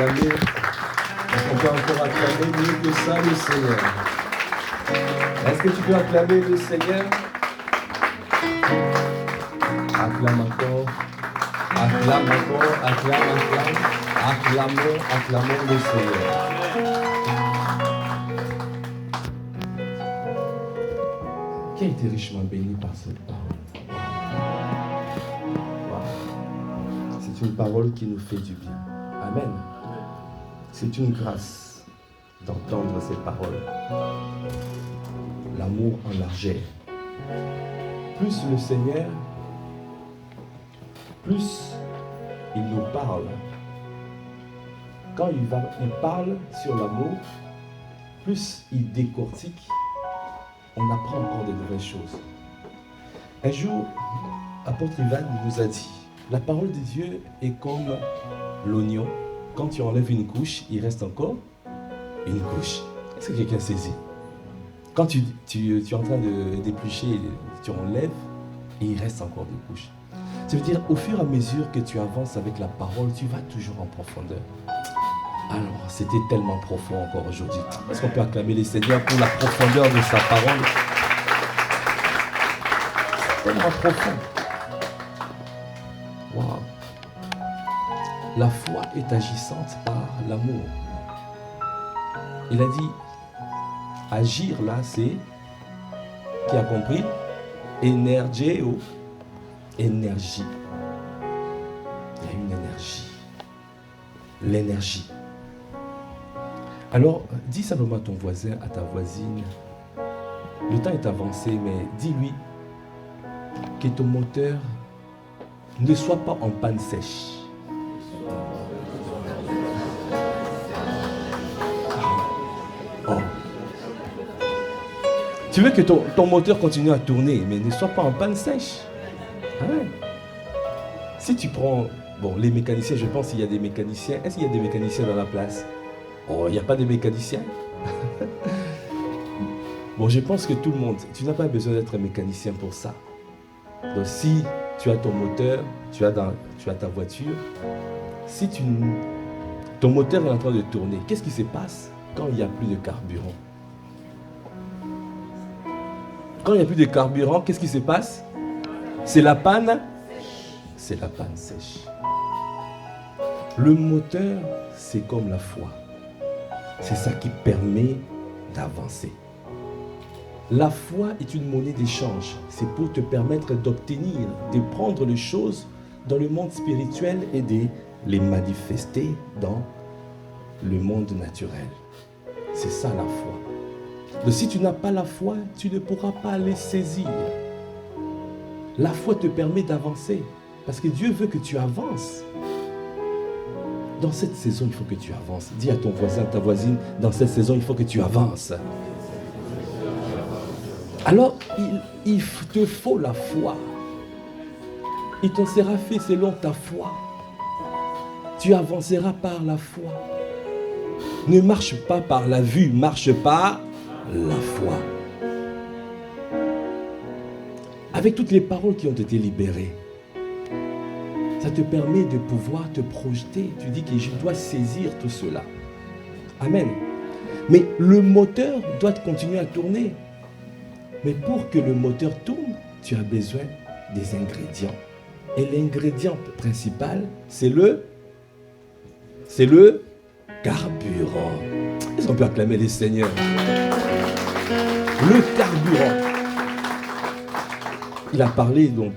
acclamer. On peut encore acclamer mieux que ça le Seigneur. Est-ce que tu peux acclamer le Seigneur? Acclame encore. Acclame encore. Acclame. Acclamons le Seigneur. Qui a été richement béni par cette parole? Wow. C'est une parole qui nous fait du bien. Amen. C'est une grâce d'entendre ces paroles. L'amour en largeur. Plus le Seigneur, plus il nous parle. Quand il parle sur l'amour, plus il décortique, on apprend encore de nouvelles choses. Un jour, apôtre Ivan nous a dit, la parole de Dieu est comme l'oignon. Quand tu enlèves une couche, il reste encore une couche. Est-ce que quelqu'un saisit? Quand tu es en train de d'éplucher, tu enlèves et il reste encore des couches. Ça veut dire, au fur et à mesure que tu avances avec la parole, tu vas toujours en profondeur. Alors, c'était tellement profond encore aujourd'hui. Est-ce qu'on peut acclamer les Seigneurs pour la profondeur de sa parole? C'est tellement profond. Waouh. La foi est agissante par l'amour. Il a dit, agir là, c'est, qui a compris? Énergéo. Énergie. Il y a une énergie. L'énergie. Alors, dis simplement à ton voisin, à ta voisine, le temps est avancé, mais dis-lui que ton moteur ne soit pas en panne sèche. Oh. Tu veux que ton moteur continue à tourner, mais ne soit pas en panne sèche. Ah ouais. Si tu prends, bon, les mécaniciens, je pense qu'il y a des mécaniciens. Est-ce qu'il y a des mécaniciens dans la place? Oh, il n'y a pas de mécaniciens. Bon, je pense que tout le monde, tu n'as pas besoin d'être un mécanicien pour ça. Donc, si tu as ton moteur, tu as ta voiture, si ton moteur est en train de tourner, qu'est-ce qui se passe quand il n'y a plus de carburant? Quand il n'y a plus de carburant, qu'est-ce qui se passe? C'est la panne? C'est la panne sèche. Le moteur, c'est comme la foi. C'est ça qui permet d'avancer. La foi est une monnaie d'échange. C'est pour te permettre d'obtenir, de prendre les choses dans le monde spirituel et de les manifester dans le monde naturel. C'est ça la foi. Donc si tu n'as pas la foi, tu ne pourras pas les saisir. La foi te permet d'avancer parce que Dieu veut que tu avances. Dans cette saison, il faut que tu avances. Dis à ton voisin, ta voisine, dans cette saison, il faut que tu avances. Alors, il te faut la foi. Il t'en sera fait selon ta foi. Tu avanceras par la foi. Ne marche pas par la vue, marche par la foi. Avec toutes les paroles qui ont été libérées, ça te permet de pouvoir te projeter. Tu dis que je dois saisir tout cela. Amen. Mais le moteur doit continuer à tourner. Mais pour que le moteur tourne, tu as besoin des ingrédients. Et l'ingrédient principal, c'est le carburant. Est-ce qu'on peut acclamer les seigneurs? Le carburant. Il a parlé, donc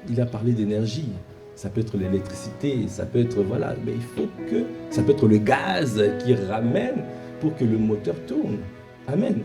il a parlé d'énergie. Ça peut être l'électricité, ça peut être, voilà, mais il faut que, ça peut être le gaz qui ramène pour que le moteur tourne. Amen.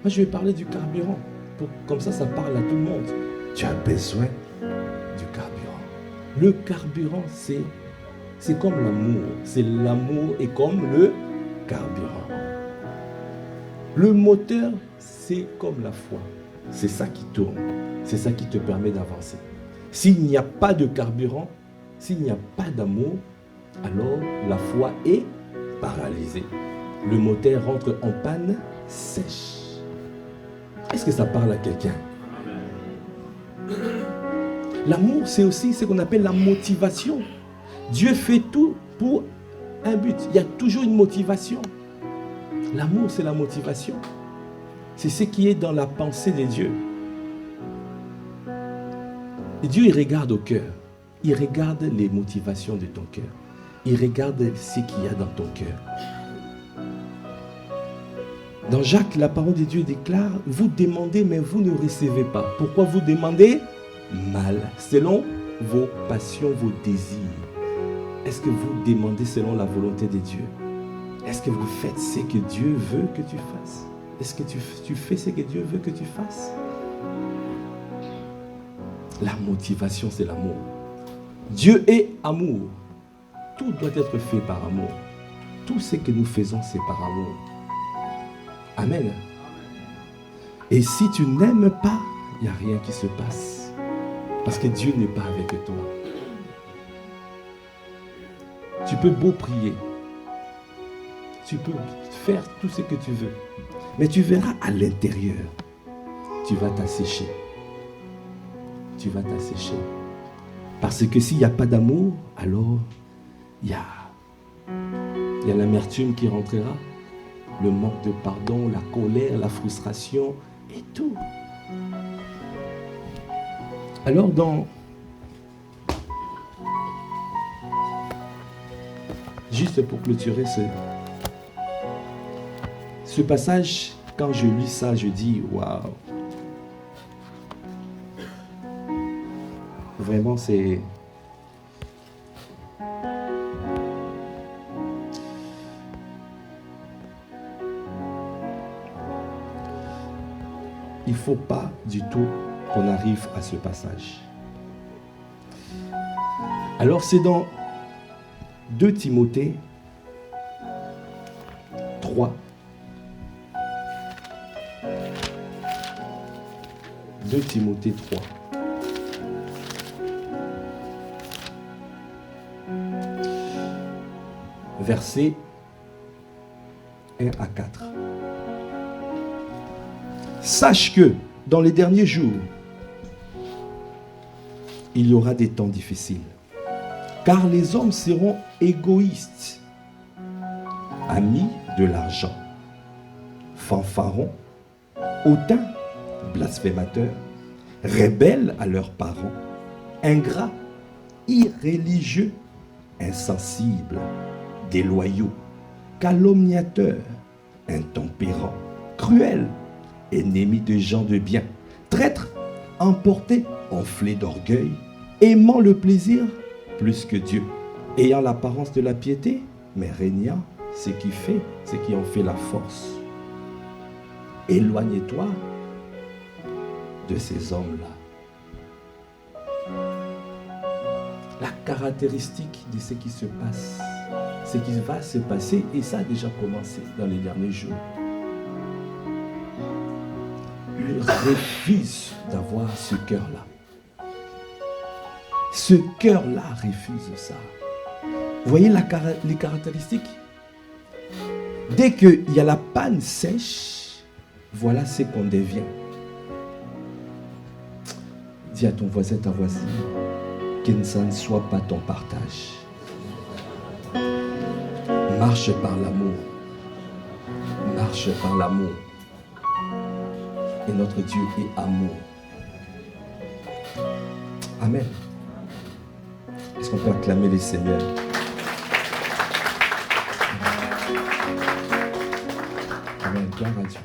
Moi, je vais parler du carburant. Comme ça parle à tout le monde. Tu as besoin du carburant. Le carburant, c'est comme l'amour. C'est l'amour et comme le carburant. Le moteur, c'est comme la foi. C'est ça qui tourne. C'est ça qui te permet d'avancer. S'il n'y a pas de carburant, s'il n'y a pas d'amour, alors la foi est paralysée. Le moteur rentre en panne sèche. Est-ce que ça parle à quelqu'un? L'amour, c'est aussi ce qu'on appelle la motivation. Dieu fait tout pour un but. Il y a toujours une motivation. L'amour, c'est la motivation. C'est ce qui est dans la pensée de Dieu. Et Dieu, il regarde au cœur. Il regarde les motivations de ton cœur. Il regarde ce qu'il y a dans ton cœur. Dans Jacques, la parole de Dieu déclare, vous demandez, mais vous ne recevez pas. Pourquoi vous demandez? Mal, selon vos passions, vos désirs. Est-ce que vous demandez selon la volonté de Dieu? Est-ce que vous faites ce que Dieu veut que tu fasses? Est-ce que tu fais ce que Dieu veut que tu fasses? La motivation, c'est l'amour. Dieu est amour. Tout doit être fait par amour. Tout ce que nous faisons, c'est par amour. Amen. Et si tu n'aimes pas, il n'y a rien qui se passe. Parce que Dieu n'est pas avec toi. Tu peux beau prier. Tu peux faire tout ce que tu veux. Mais tu verras à l'intérieur, tu vas t'assécher. Tu vas t'assécher. Parce que s'il n'y a pas d'amour, alors il y a l'amertume qui rentrera, le manque de pardon, la colère, la frustration et tout. Alors juste pour clôturer ce passage, quand je lis ça, je dis waouh. Vraiment, c'est... Il ne faut pas du tout qu'on arrive à ce passage. Alors, c'est dans 2 Timothée 3. 2 Timothée 3. Versets 1 à 4. Sache que dans les derniers jours, il y aura des temps difficiles, car les hommes seront égoïstes, amis de l'argent, fanfarons, hautains, blasphémateurs, rebelles à leurs parents, ingrats, irréligieux, insensibles, déloyaux, calomniateurs, intempérants, cruels, ennemis de gens de bien, traîtres, emportés, enflés d'orgueil, aimant le plaisir plus que Dieu, ayant l'apparence de la piété, mais régnant ce qui en fait la force. Éloigne-toi de ces hommes-là. La caractéristique de ce qui se passe, ce qui va se passer, et ça a déjà commencé dans les derniers jours. Ils refusent d'avoir ce cœur-là. Ce cœur-là refuse ça. Vous voyez les caractéristiques? Dès qu'il y a la panne sèche, voilà ce qu'on devient. Dis à ton voisin, ta voisine, que ça ne soit pas ton partage. Marche par l'amour. Marche par l'amour. Et notre Dieu est amour. Amen. Est-ce qu'on peut acclamer les Seigneurs? Amen. Gloire à Dieu.